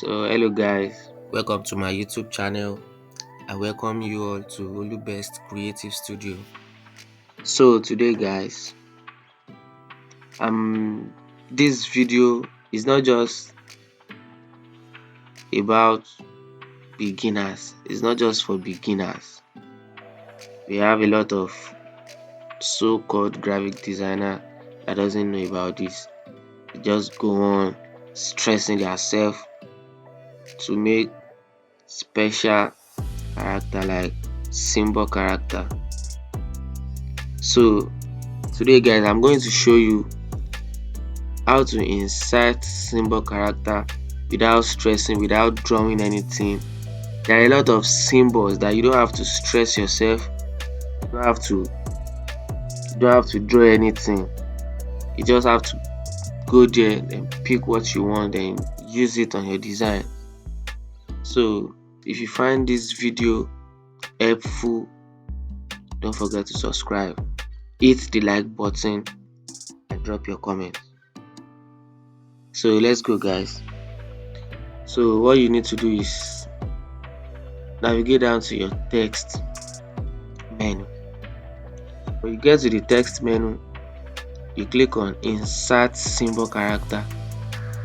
So hello guys, welcome to my YouTube channel. I welcome you all to Olubest Creative Studio. So today guys, this video is not just about beginners. It's not just for beginners. We have a lot of so-called graphic designer that doesn't know about this. They just go on stressing themselves to make special character like symbol character. So today guys, I'm going to show you how to insert symbol character without stressing, without drawing anything. There are a lot of symbols that you don't have to stress yourself. You don't have to draw anything. You just have to go there and pick what you want and use it on your design. So if you find this video helpful, don't forget to subscribe, hit the like button and drop your comment. So let's go guys. So what you need to do is navigate down to your text menu. When you get to the text menu, you click on insert symbol character.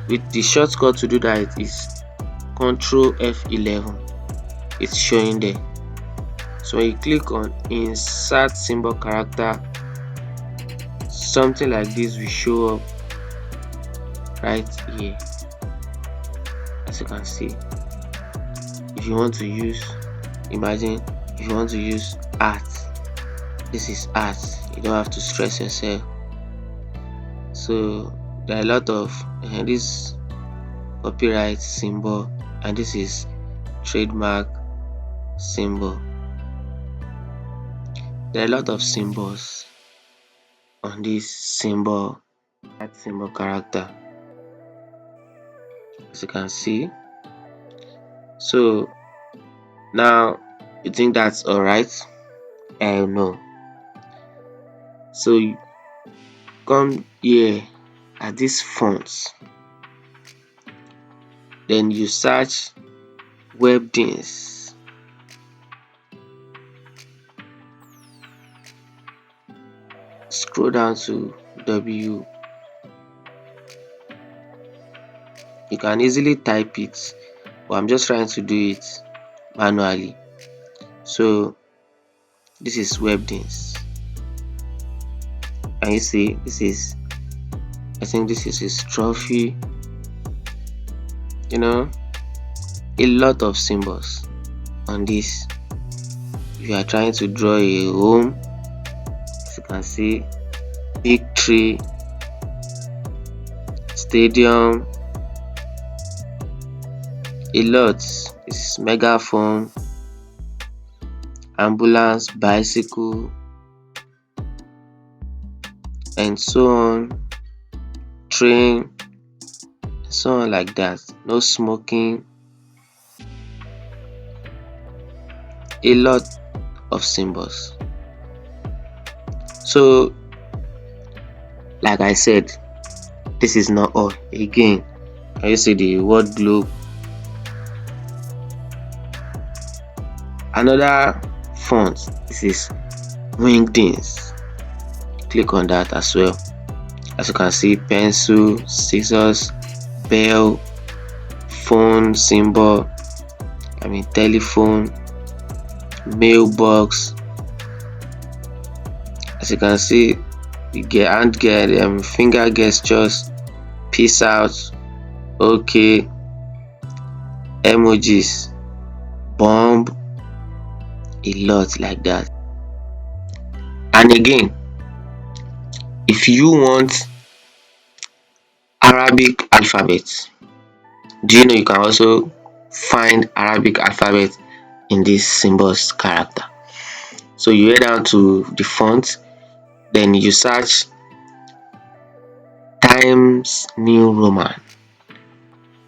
With the shortcut to do that is Ctrl F11. It's showing there. So when you click on insert symbol character, something like this will show up right here. As you can see, if you want to use, imagine if you want to use art, this is art. You don't have to stress yourself. So there are a lot of this copyright symbol, and this is trademark symbol. There are a lot of symbols on this symbol, that symbol character, as you can see. So now you think that's all right? No. So you come here at this fonts, then you search Webdings. Scroll down to W. You can easily type it, but I'm just trying to do it manually. So this is Webdings. Can you see? I think this is his trophy. You know, a lot of symbols on this. If you are trying to draw a home, as you can see, big tree, stadium, a lot. This is megaphone, ambulance, bicycle, and so on, train, so on like that. No smoking, a lot of symbols. So like I said, this is not all. Again, can you see the word globe? Another font, this is Wingdings. Click on that as well. As you can see, pencil, scissors, bell, phone symbol, telephone, mailbox. As you can see, you get hand get finger gestures, peace out, okay, emojis, bomb, a lot like that. And again, if you want Arabic alphabet, do you know you can also find Arabic alphabet in this symbols character? So you head down to the font, then you search Times New Roman.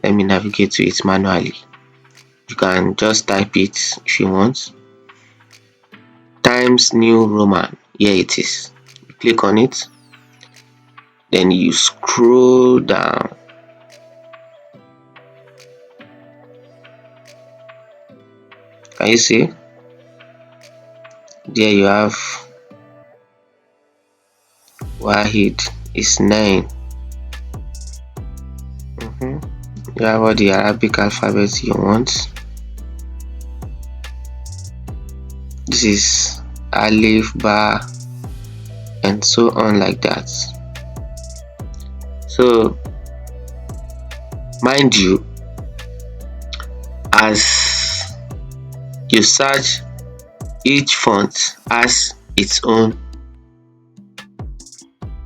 Let me navigate to it manually. You can just type it if you want. Times New Roman. Here it is. You click on it, then you scroll down. Can you see? There you have Wahid is 9. You have all the Arabic alphabet you want. This is Alif, Ba, and so on like that. So mind you, as you search, each font has its own,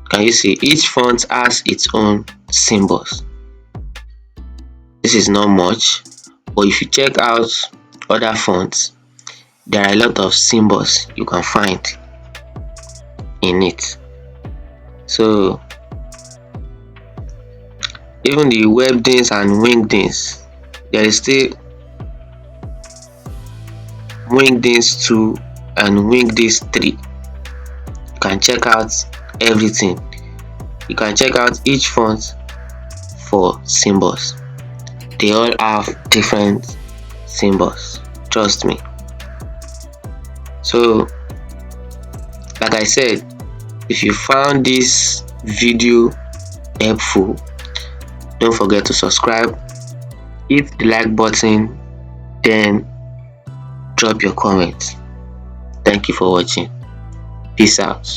can you see, each font has its own symbols. This is not much, but if you check out other fonts, there are a lot of symbols you can find in it. So even the Webdings and Wingdings, there is still Wingdings 2 and Wingdings 3. You can check out everything. You can check out each font for symbols. They all have different symbols, trust me. So like I said, if you found this video helpful, don't forget to subscribe, hit the like button, then drop your comments. Thank you for watching. Peace out.